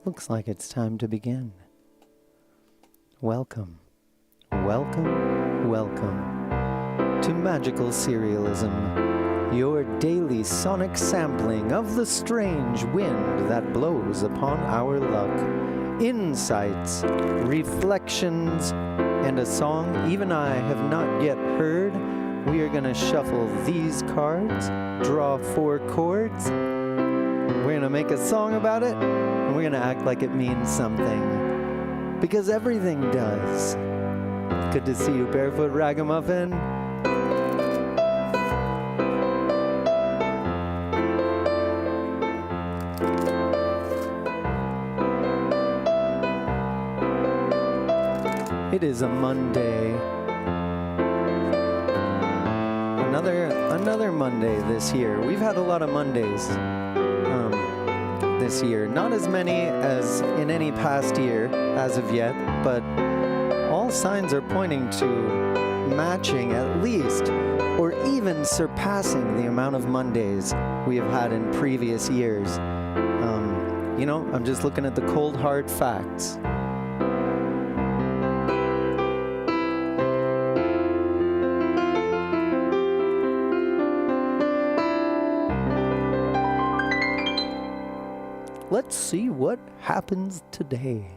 Looks like it's time to begin. Welcome, welcome, welcome to Magical Serialism, your daily sonic sampling of the strange wind that blows upon our luck. Insights, reflections, and a song even I have not yet heard. We are going to shuffle these cards, draw 4 chords. We're going to make a song about it, and we're going to act like it means something. Because everything does. Good to see you, Barefoot Ragamuffin. It is a Monday. Another Monday this year. We've had a lot of Mondays this year. Not as many as in any past year as of yet, but all signs are pointing to matching at least or even surpassing the amount of Mondays we have had in previous years. You know, I'm just looking at the cold hard facts. Let's see what happens today.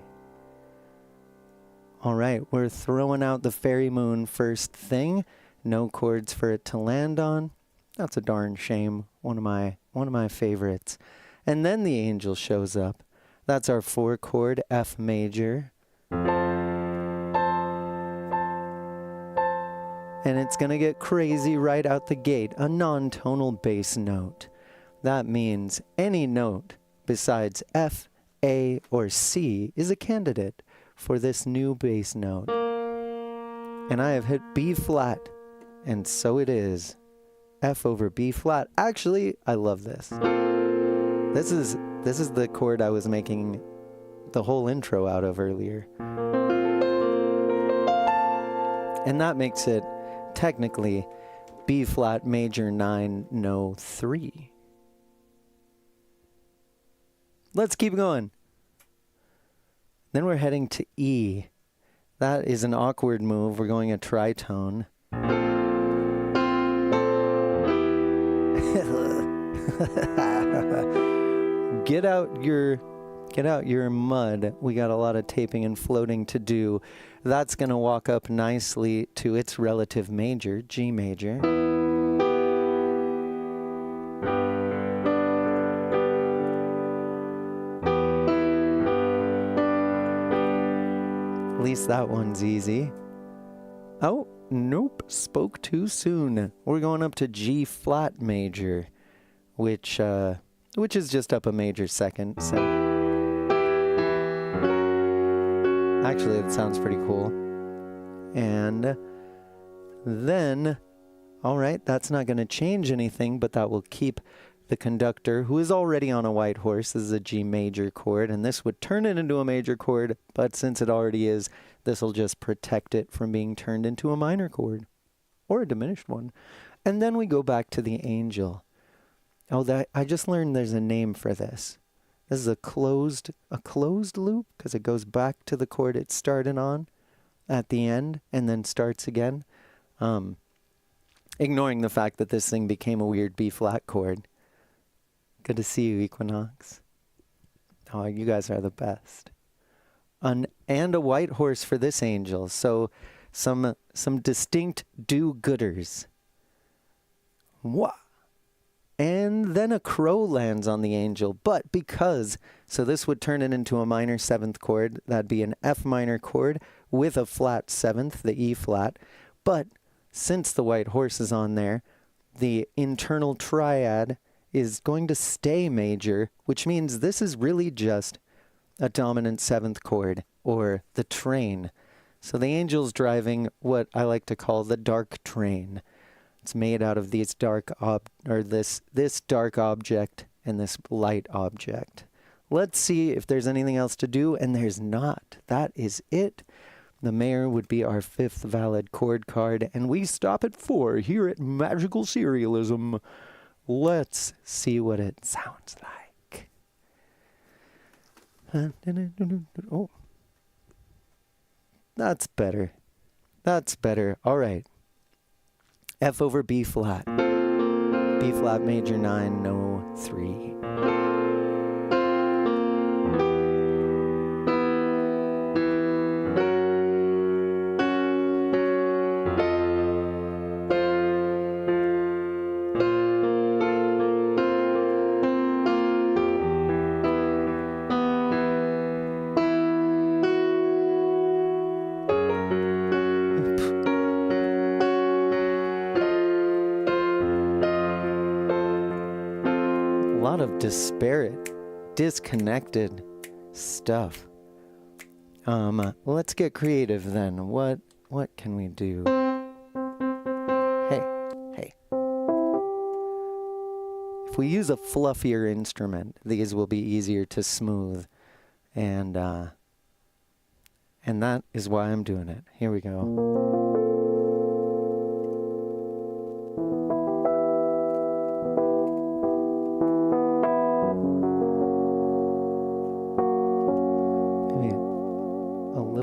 All right, we're throwing out the fairy moon first thing. No chords for it to land on. That's a darn shame. One of my favorites. And then the angel shows up. That's our 4-chord F major. And it's gonna get crazy right out the gate. A non-tonal bass note. That means any note besides F, A, or C is a candidate for this new bass note. And I have hit B flat, and so it is. F over B flat. Actually, I love this. This is the chord I was making the whole intro out of earlier. And that makes it technically B flat major 9, no 3. Let's keep going. Then we're heading to E. That is an awkward move. We're going a tritone. Get out your mud. We got a lot of taping and floating to do. That's going to walk up nicely to its relative major, G major. At least that one's easy. Oh, nope, spoke too soon. We're going up to G flat major, which is just up a major second. So actually, it sounds pretty cool. And then, all right, that's not going to change anything, but that will keep the conductor, who is already on a white horse. This is a G major chord, and this would turn it into a major chord, but since it already is, this will just protect it from being turned into a minor chord, or a diminished one. And then we go back to the angel. Oh, I just learned there's a name for this. This is a closed loop, because it goes back to the chord it started on at the end, and then starts again. Ignoring the fact that this thing became a weird B flat chord. Good to see you, Equinox. Oh, you guys are the best. And a white horse for this angel. So some distinct do-gooders. Wah! And then a crow lands on the angel. But so this would turn it into a minor 7th chord. That'd be an F minor chord with a flat 7th, the E flat. But since the white horse is on there, the internal triad is going to stay major, which means this is really just a dominant 7th chord, or the train. So the angel's driving what I like to call the dark train. It's made out of these dark this dark object and this light object. Let's see if there's anything else to do, and there's not. That is it. The mayor would be our 5th valid chord card, and we stop at 4 here at Magical Serialism. Let's see what it sounds like. Oh, that's better. That's better. All right. F over B flat. B flat major 9, no 3. A lot of disparate, disconnected stuff. Let's get creative then. What can we do? Hey. If we use a fluffier instrument, these will be easier to smooth, and that is why I'm doing it. Here we go.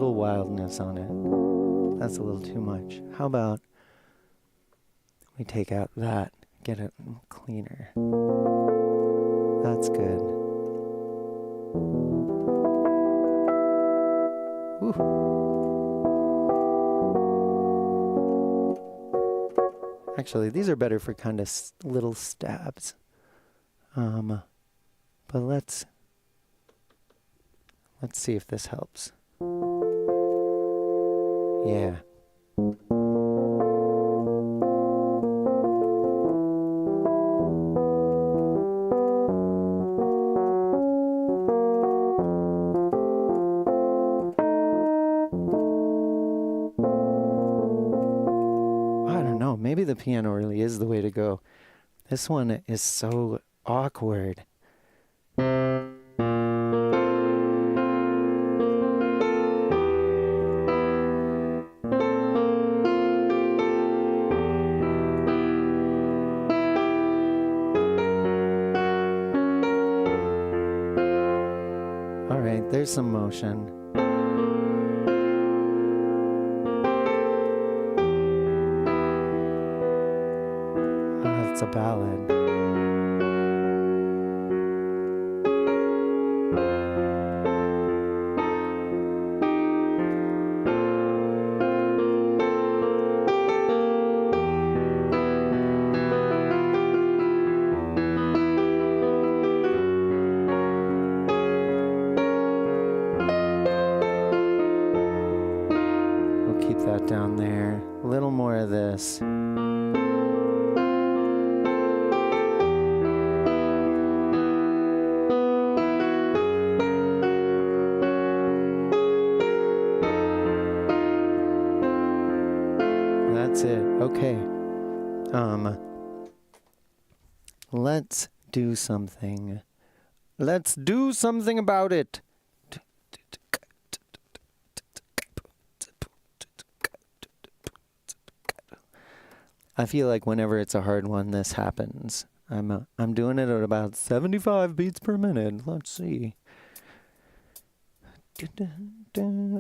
Wildness on it. That's a little too much. How about we take out that, get it cleaner. That's good. Whew. Actually, these are better for kind of little stabs. But let's see if this helps. Yeah. I don't know. Maybe the piano really is the way to go. This one is so awkward. There's some motion. Oh, it's a ballad. Down there, a little more of this. That's it. Okay. Let's do something. Let's do something about it. I feel like whenever it's a hard one, this happens. I'm doing it at about 75 beats per minute. Let's see.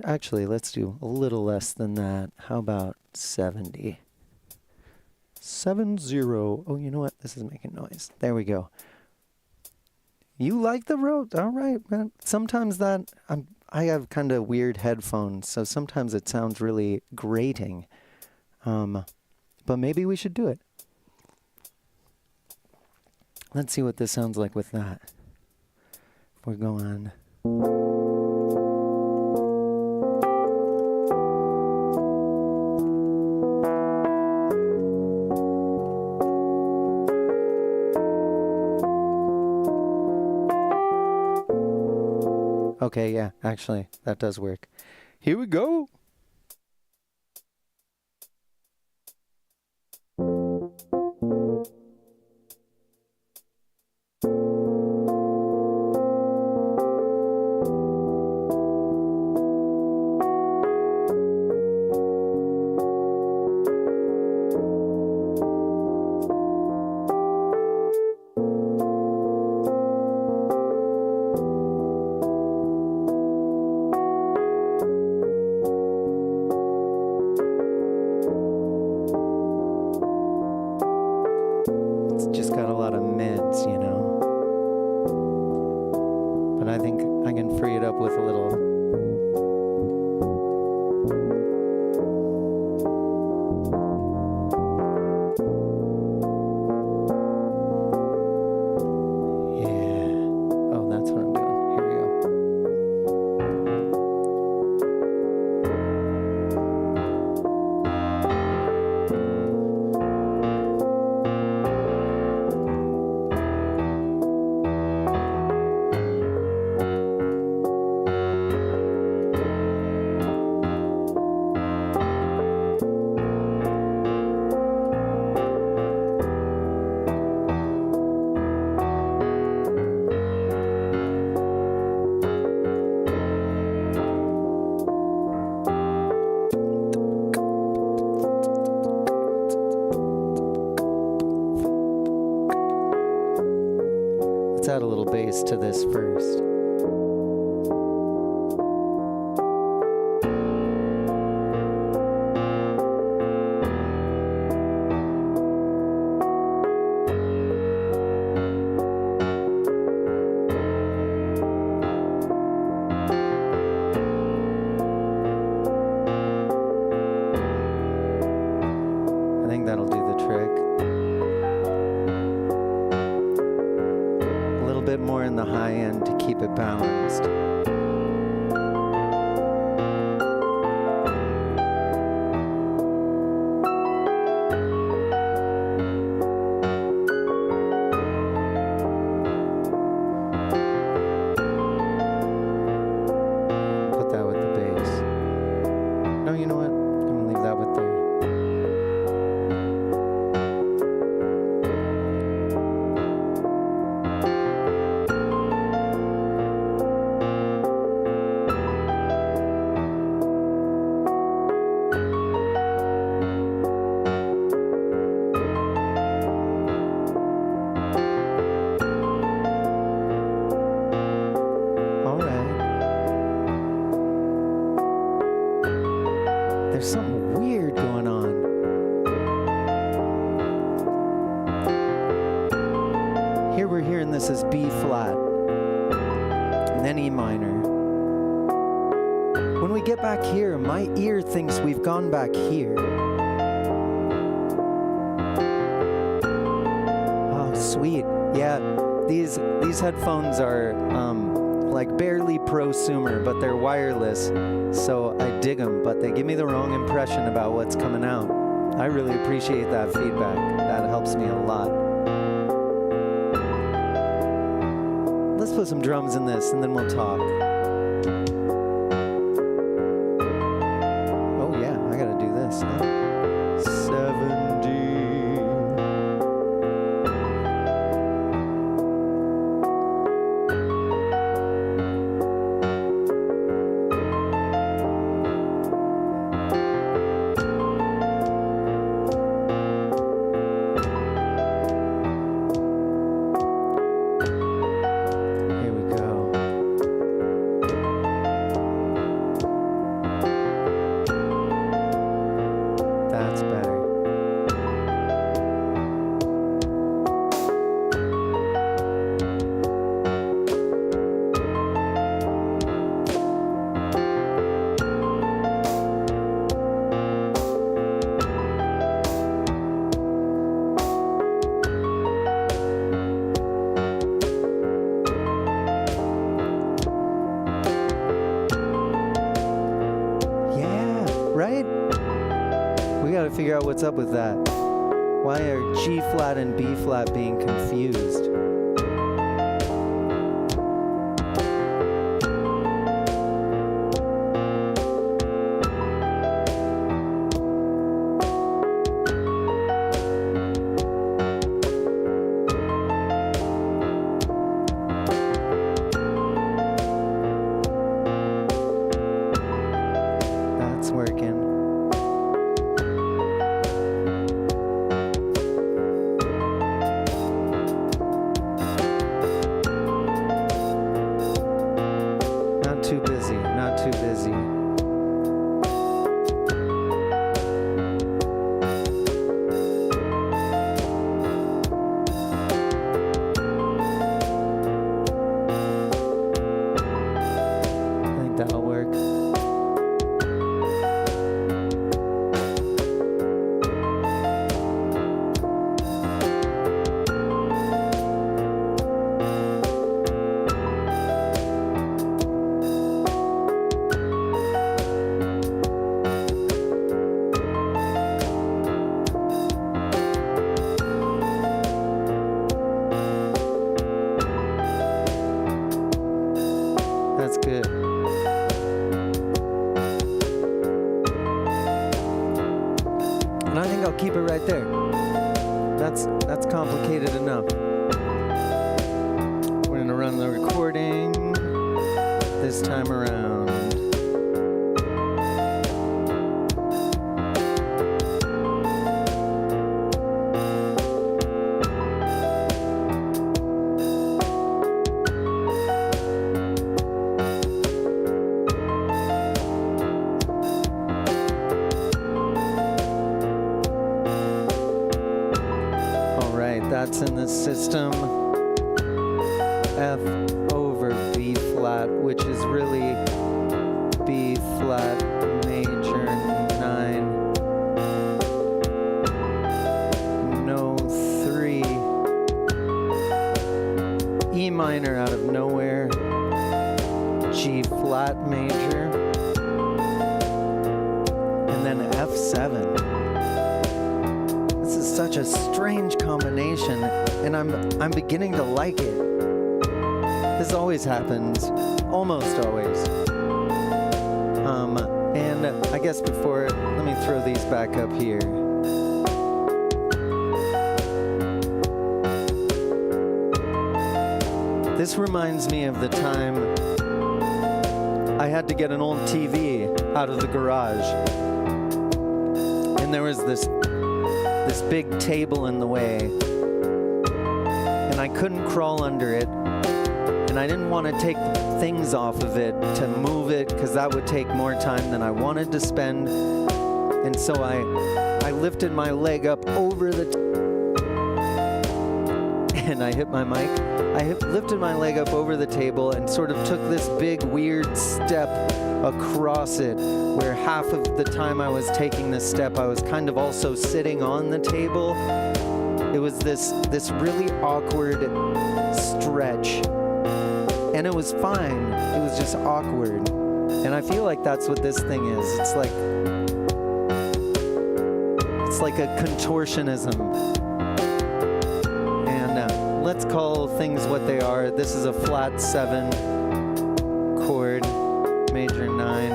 Actually, let's do a little less than that. How about 70? 70. Oh, you know what? This is making noise. There we go. You like the road? All right, man. Sometimes I have kind of weird headphones, so sometimes it sounds really grating. But maybe we should do it. Let's see what this sounds like with that. We're going. Okay, yeah, actually, that does work. Here we go. beats, you know. But I think I can free it up with a little. Let's add a little bass to this first. I think that'll do the trick. A little bit more in the high end to keep it balanced. Put that with the bass. No, you know what? I'm gonna leave that with the. There's something weird going on. Here we're hearing this as B flat, and then E minor. When we get back here, my ear thinks we've gone back here. Oh, sweet. Yeah, these headphones are like barely prosumer, but they're wireless, so I dig them, but they give me the wrong impression about what's coming out. I really appreciate that feedback. That helps me a lot. Let's put some drums in this, and then we'll talk. Oh yeah, I gotta do this, huh? 7D. That's better. Yeah, right? We gotta figure out what's up with that. Why are G flat and B flat being confused? That's working. And I think I'll keep it right there. That's complicated enough. We're gonna run the recording this time around. That's in the system. F over B flat, which is really B flat major 9. No 3. E minor out of nowhere. G flat major. And then F7. Such a strange combination, and I'm beginning to like it. This always happens, almost always. And I guess before, let me throw these back up here. This reminds me of the time I had to get an old TV out of the garage, and there was this big table in the way, and I couldn't crawl under it, and I didn't want to take things off of it to move it because that would take more time than I wanted to spend, and so I lifted my leg up over the and I hit my mic. Lifted my leg up over the table and sort of took this big weird step across it, where half of the time I was taking this step, I was kind of also sitting on the table. It was this really awkward stretch, and it was fine. It was just awkward, and I feel like that's what this thing is. It's like a contortionism. Let's call things what they are. This is a flat 7 chord, major 9.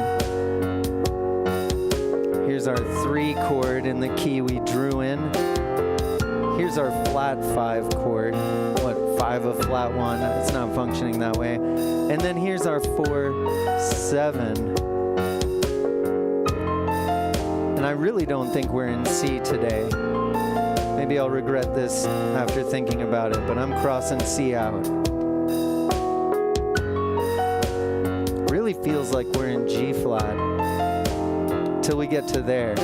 Here's our 3 chord in the key we drew in. Here's our flat 5 chord. What, 5 of flat 1? It's not functioning that way. And then here's our 4, 7. And I really don't think we're in C today. Maybe I'll regret this after thinking about it, but I'm crossing C out. Really feels like we're in G flat till we get to there.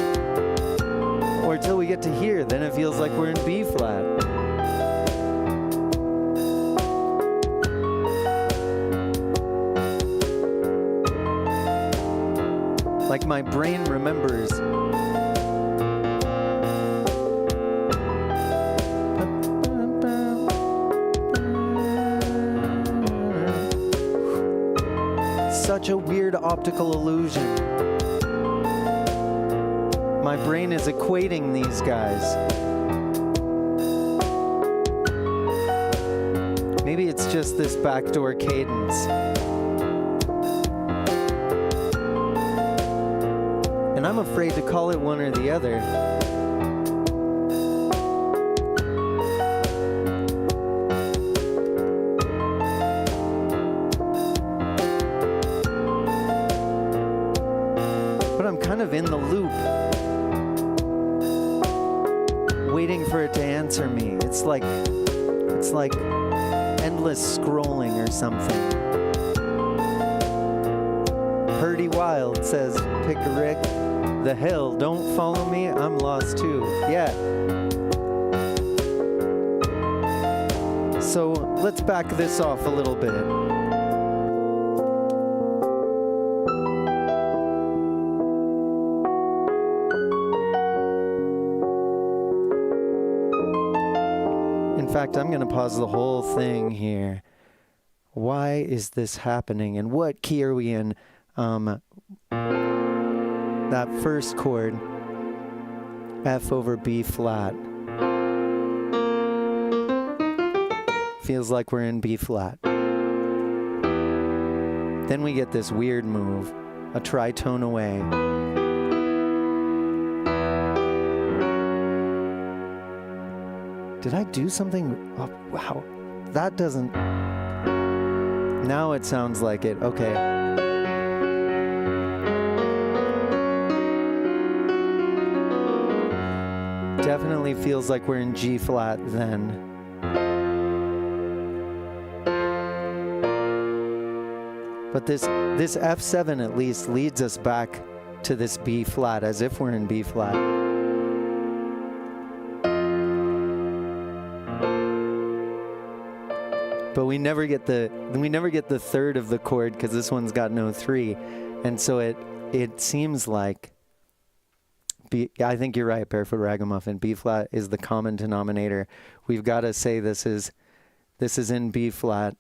Or till we get to here, then it feels like we're in B flat. Like my brain remembers. Such a weird optical illusion. My brain is equating these guys. Maybe it's just this backdoor cadence. And I'm afraid to call it one or the other. Of in the loop, waiting for it to answer me. It's like endless scrolling or something. Purdy Wild says, "Pick a Rick, the hell, don't follow me, I'm lost too." Yeah. So let's back this off a little bit. In fact, I'm going to pause the whole thing here. Why is this happening? And what key are we in? That first chord, F over B flat. Feels like we're in B flat. Then we get this weird move, a tritone away. Did I do something? Oh, wow. That doesn't... Now it sounds like it. Okay. Definitely feels like we're in G flat then. But this F7 at least leads us back to this B flat as if we're in B flat. But we never get the third of the chord because this one's got no 3. And so it seems like I think you're right, Barefoot Ragamuffin. B flat is the common denominator. We've got to say this is in B flat.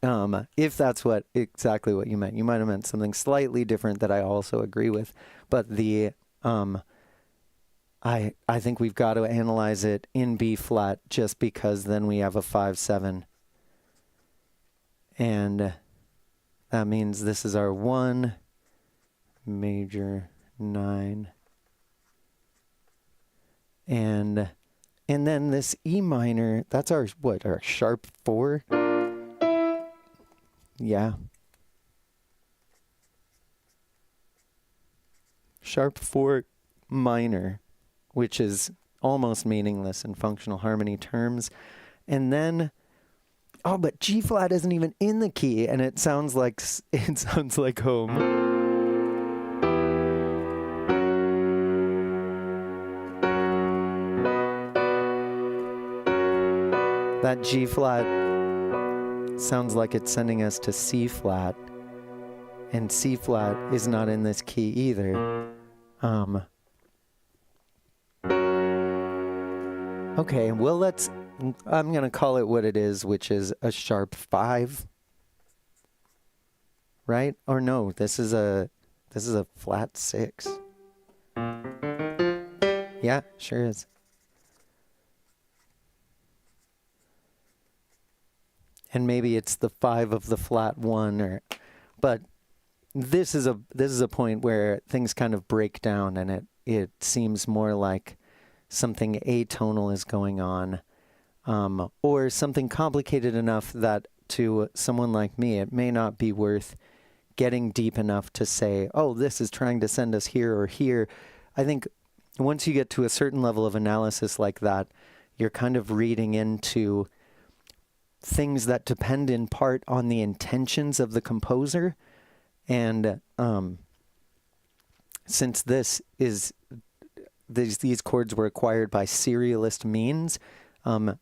If that's exactly what you meant. You might have meant something slightly different that I also agree with. But I think we've got to analyze it in B flat just because then we have a 5/7. And that means this is our 1 major 9. And then this E minor, that's our sharp 4? Yeah. Sharp 4 minor, which is almost meaningless in functional harmony terms. And then, oh, but G flat isn't even in the key, and it sounds like home. That G flat sounds like it's sending us to C flat, and C flat is not in this key either. Okay, well I'm gonna call it what it is, which is a sharp 5, right? Or no, this is a flat 6. Yeah, sure is. And maybe it's the 5 of the flat 1, but this is a point where things kind of break down, and it seems more like something atonal is going on, or something complicated enough that to someone like me, it may not be worth getting deep enough to say, oh, this is trying to send us here or here. I think once you get to a certain level of analysis like that, you're kind of reading into things that depend in part on the intentions of the composer. And since these chords were acquired by serialist means,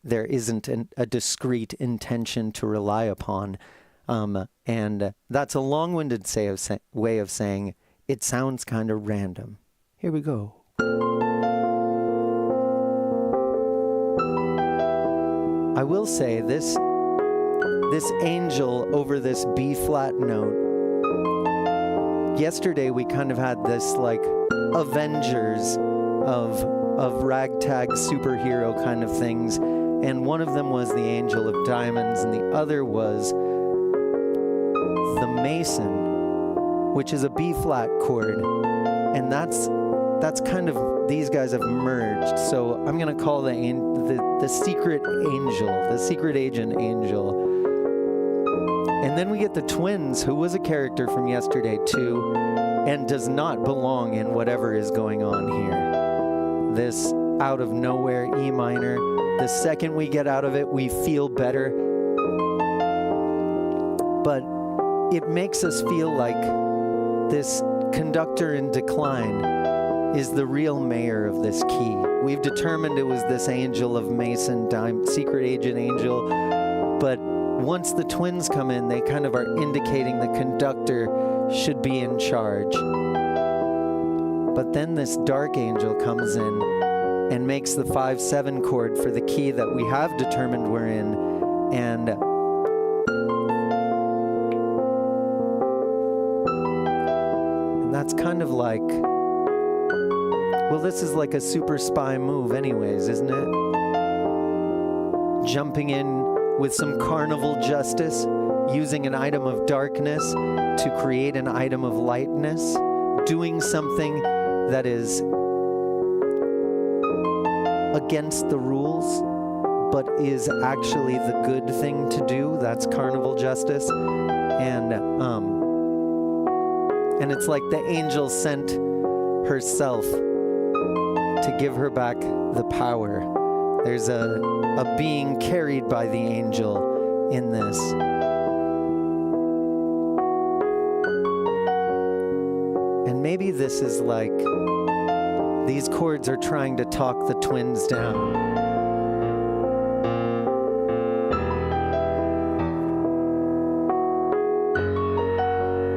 there isn't a discrete intention to rely upon. And that's a long-winded way of saying it sounds kind of random. Here we go. I will say this angel over this B flat note, yesterday we kind of had this like Avengers of ragtag superhero kind of things, and one of them was the Angel of Diamonds and the other was the Mason, which is a B flat chord, and that's kind of, these guys have merged. So I'm gonna call the secret angel, the secret agent angel. And then we get the twins, who was a character from yesterday too, and does not belong in whatever is going on here. This out of nowhere E minor, the second we get out of it, we feel better. But it makes us feel like this conductor in decline is the real mayor of this key. We've determined it was this angel of Mason, secret agent angel, but once the twins come in, they kind of are indicating the conductor should be in charge. But then this dark angel comes in and makes the 5/7 chord for the key that we have determined we're in, and that's kind of like, well, this is like a super spy move anyways, isn't it? Jumping in with some carnival justice, using an item of darkness to create an item of lightness, doing something that is against the rules, but is actually the good thing to do. That's carnival justice. And it's like the angel sent herself to give her back the power. There's a being carried by the angel in this. And maybe this is like these chords are trying to talk the twins down.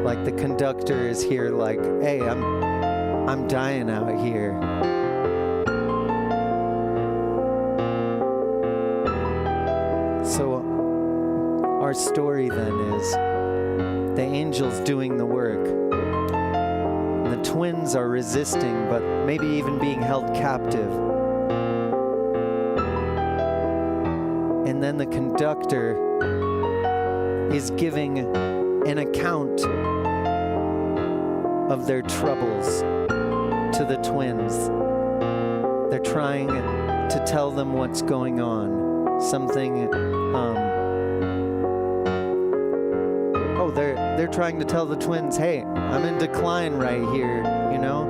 Like the conductor is here like, hey, I'm dying out here. So our story then is the angel's doing the work. And the twins are resisting, but maybe even being held captive. And then the conductor is giving an account of their troubles to the twins. They're trying to tell them what's going on. Something, they're trying to tell the twins, hey, I'm in decline right here, you know?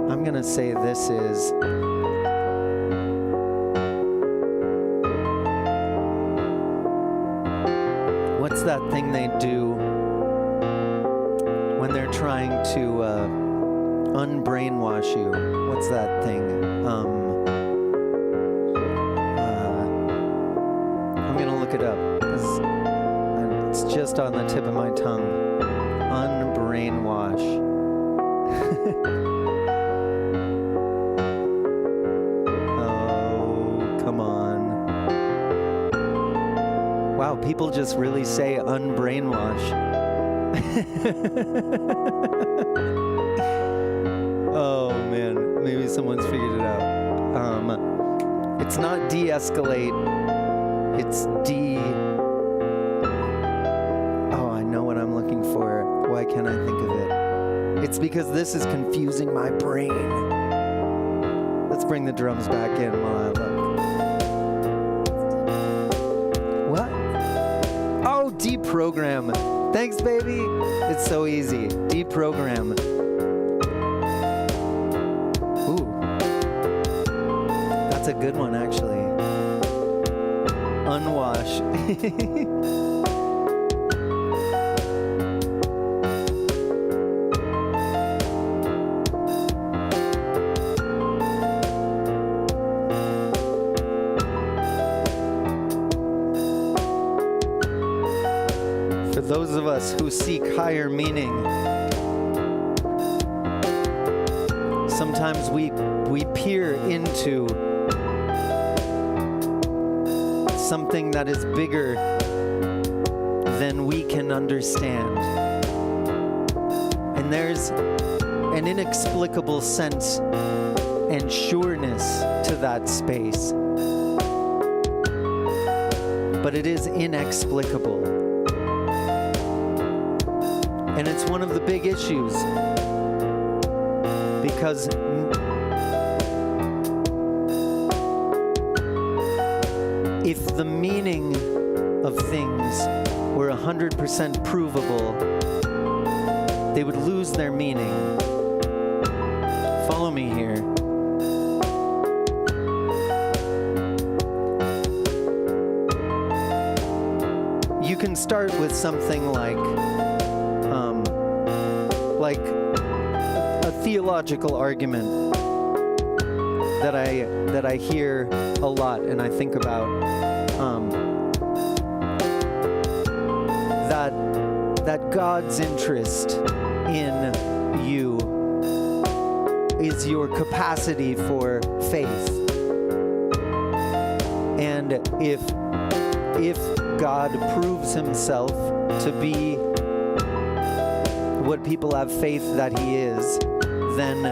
I'm gonna say this is what's that thing they do when they're trying to unbrainwash you? What's that thing? I'm gonna look it up because it's just on the tip of my tongue. Unbrainwash. Oh, come on. Wow, people just really say unbrainwash. Oh man, maybe someone's figured it out. It's not de-escalate, it's oh, I know what I'm looking for. Why can't I think of it? It's because this is confusing my brain. Let's bring the drums back in while I look. What? Oh, deprogram. Thanks, baby. It's so easy. Deprogram. Ooh. That's a good one, actually. Unwash. For those of us who seek higher meaning, sometimes we peer into something that is bigger than we can understand. And there's an inexplicable sense and sureness to that space. But it is inexplicable. And it's one of the big issues. Because if the meaning of things were 100% provable, they would lose their meaning. Follow me here. You can start with something like a theological argument that I hear a lot and I think about, that God's interest in you is your capacity for faith. And if God proves himself to be what people have faith that he is, then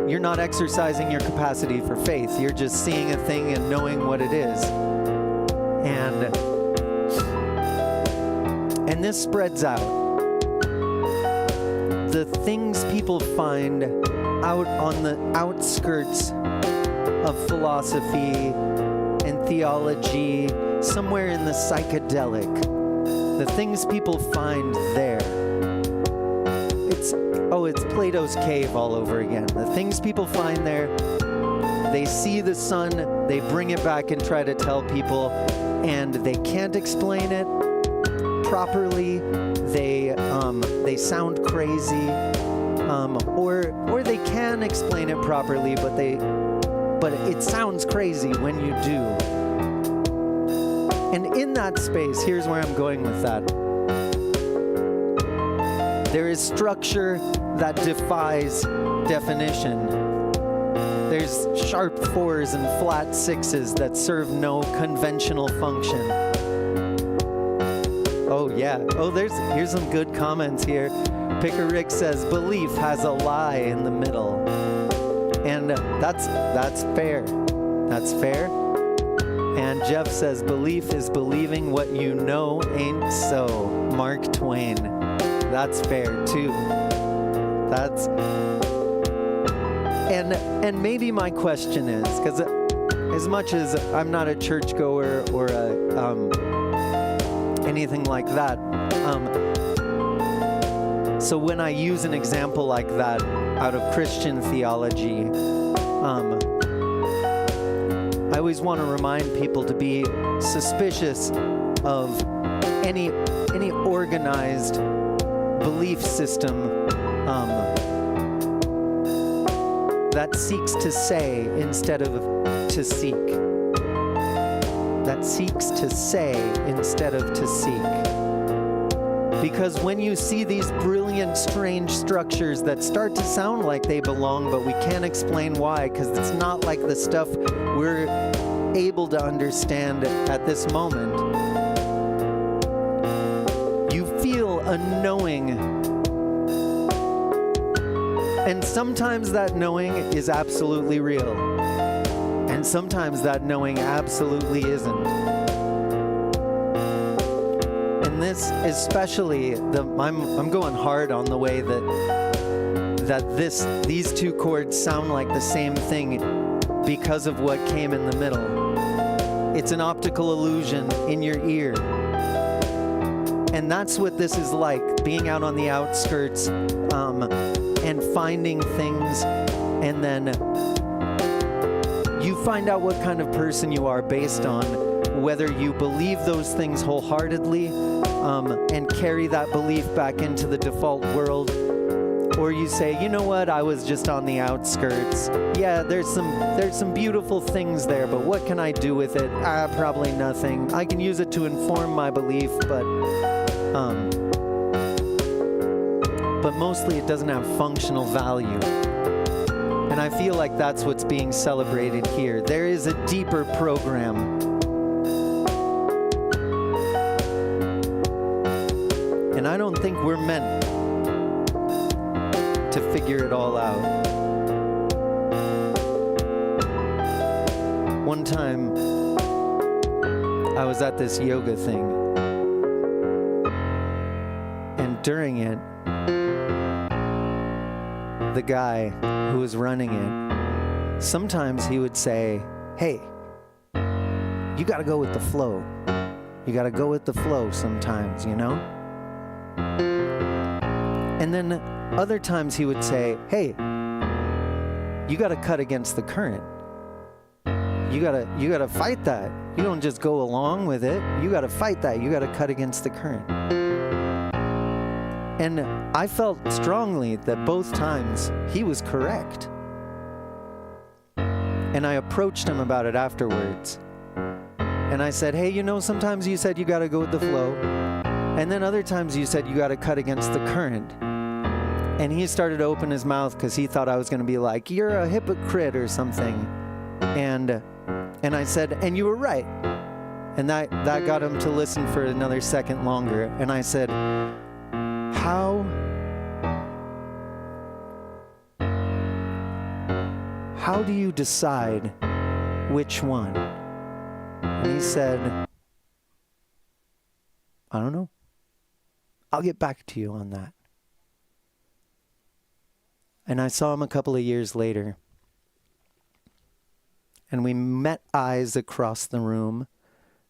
you're not exercising your capacity for faith. You're just seeing a thing and knowing what it is. And this spreads out. the things people find out on the outskirts of philosophy and theology, somewhere in the psychedelic, the things people find there. It's Plato's cave all over again. The things people find there, they see the sun, they bring it back and try to tell people, and they can't explain it properly. They sound crazy, or they can explain it properly, but it sounds crazy when you do. And in that space, here's where I'm going with that. There is structure that defies definition. There's sharp 4s and flat 6s that serve no conventional function. Oh yeah. Oh, here's some good comments here. Picker Rick says belief has a lie in the middle, and that's fair. That's fair. And Jeff says belief is believing what you know ain't so. Mark Twain. That's fair too. That's and maybe my question is, because as much as I'm not a churchgoer or anything like that, so when I use an example like that out of Christian theology, I always want to remind people to be suspicious of any organized belief system that seeks to say instead of to seek. That seeks to say instead of to seek. Because when you see these brilliant, strange structures that start to sound like they belong, but we can't explain why, because it's not like the stuff we're able to understand at this moment, you feel a knowing. And sometimes that knowing is absolutely real. And sometimes that knowing absolutely isn't. And this especially, I'm going hard on the way that these two chords sound like the same thing because of what came in the middle. It's an optical illusion in your ear. And that's what this is like, being out on the outskirts, and finding things, and then you find out what kind of person you are based on whether you believe those things wholeheartedly and carry that belief back into the default world, or you say, you know what, I was just on the outskirts. Yeah, there's some beautiful things there, but what can I do with it? Probably nothing. I can use it to inform my belief, but mostly it doesn't have functional value. And I feel like that's what's being celebrated here. There is a deeper program. And I don't think we're meant to figure it all out. One time, I was at this yoga thing, and during it, the guy who was running it, sometimes he would say, hey, you gotta go with the flow. You gotta go with the flow sometimes, you know? And then other times he would say, hey, you gotta cut against the current. You gotta fight that. You don't just go along with it. You gotta fight that. You gotta cut against the current. And I felt strongly that both times he was correct. And I approached him about it afterwards. And I said, hey, you know, sometimes you said you gotta go with the flow. And then other times you said you gotta cut against the current. And he started to open his mouth because he thought I was gonna be like, you're a hypocrite or something. And I said, and you were right. And that got him to listen for another second longer. And I said, How do you decide which one? And he said, I don't know. I'll get back to you on that. And I saw him a couple of years later. And we met eyes across the room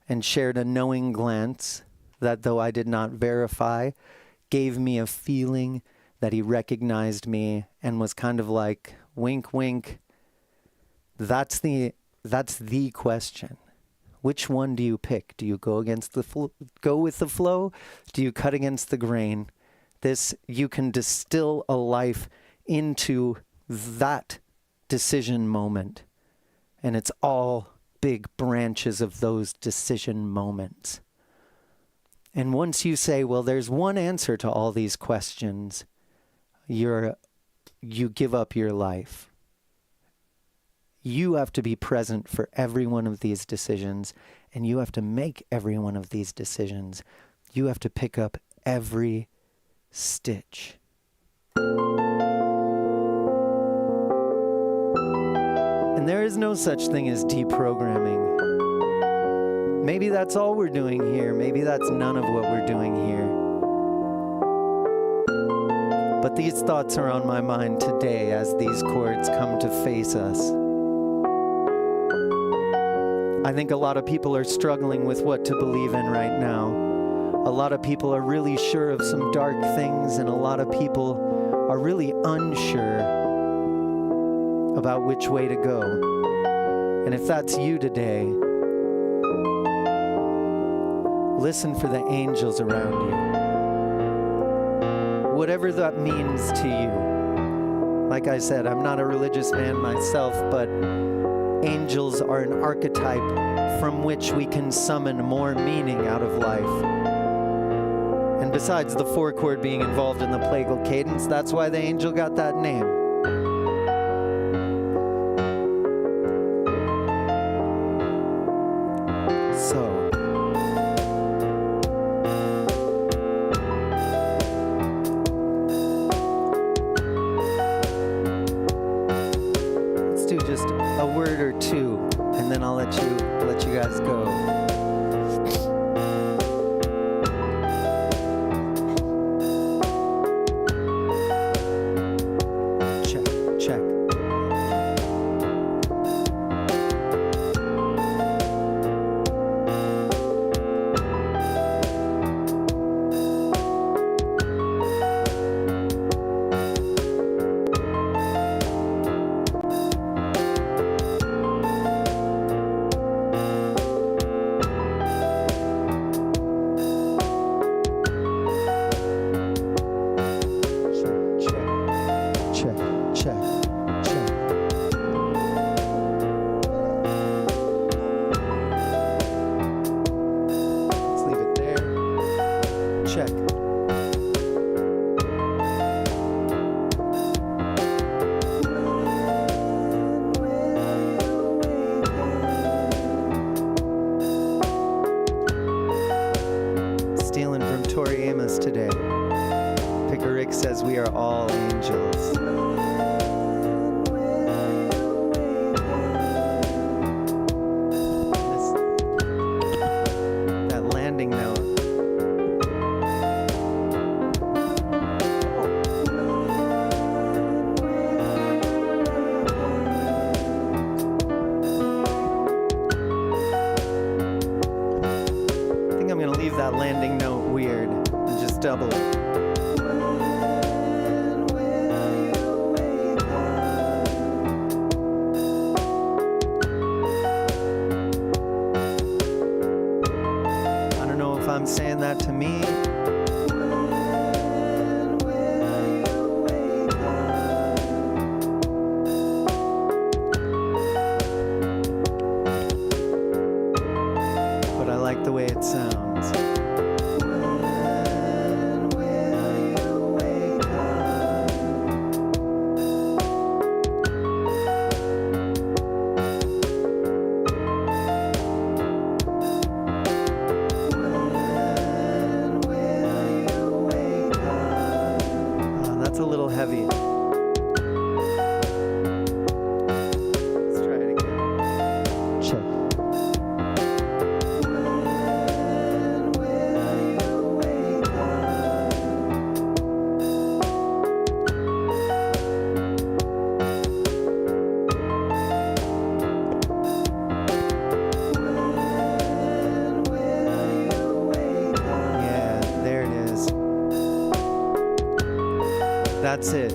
and shared a knowing glance that, though I did not verify, gave me a feeling that he recognized me and was kind of like, wink, wink. That's the question. Which one do you pick? Do you go against go with the flow? Do you cut against the grain? You can distill a life into that decision moment. And it's all big branches of those decision moments. And once you say, well, there's one answer to all these questions, you give up your life. You have to be present for every one of these decisions, and you have to make every one of these decisions. You have to pick up every stitch. And there is no such thing as deprogramming. Maybe that's all we're doing here. Maybe that's none of what we're doing here. But these thoughts are on my mind today as these chords come to face us. I think a lot of people are struggling with what to believe in right now. A lot of people are really sure of some dark things, and a lot of people are really unsure about which way to go. And if that's you today, listen for the angels around you. Whatever that means to you. Like I said, I'm not a religious man myself, but angels are an archetype from which we can summon more meaning out of life. And besides the 4-chord being involved in the plagal cadence, that's why the angel got that name. Just a word or two, and then I'll let you guys go. Check. Today. Picker Rick says we are all angels. That landing note. I think I'm going to leave that landing note weird. Just double it. I don't know if I'm saying that to me. But I like the way it sounds. That's a little heavy. Let's try it again. Check. That's it.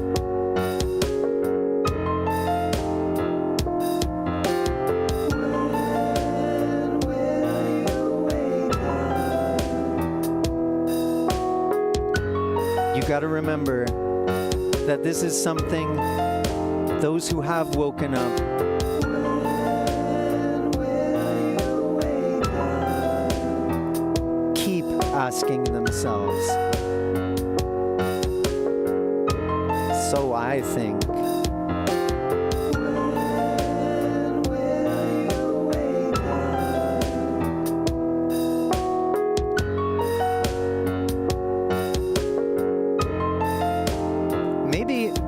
You got to remember that this is something those who have woken up keep asking themselves. So I think.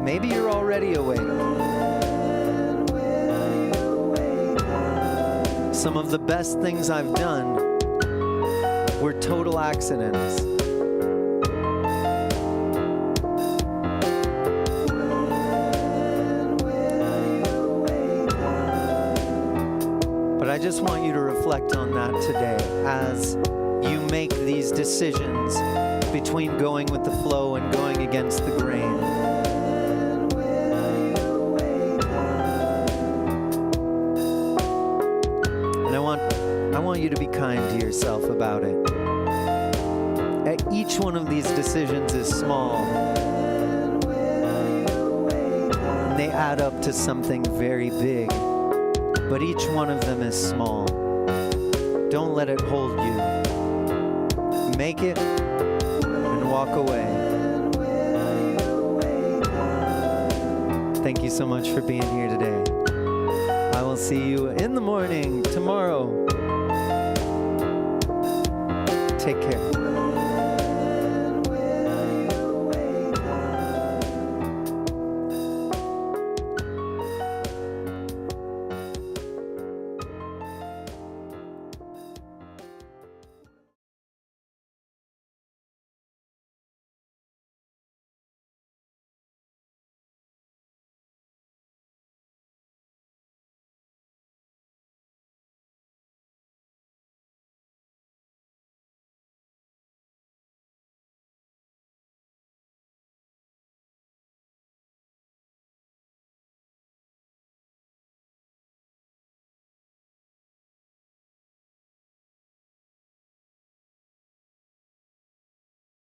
Maybe you're already awake. Some of the best things I've done were total accidents. But I just want you to reflect on that today as you make these decisions between going with the flow and going against the grain. And I want you to be kind to yourself about it. Each one of these decisions is small. And they add up to something very big. But each one of them is small. Don't let it hold you. Make it and walk away. Thank you so much for being here today. I will see you in the morning tomorrow. Take care.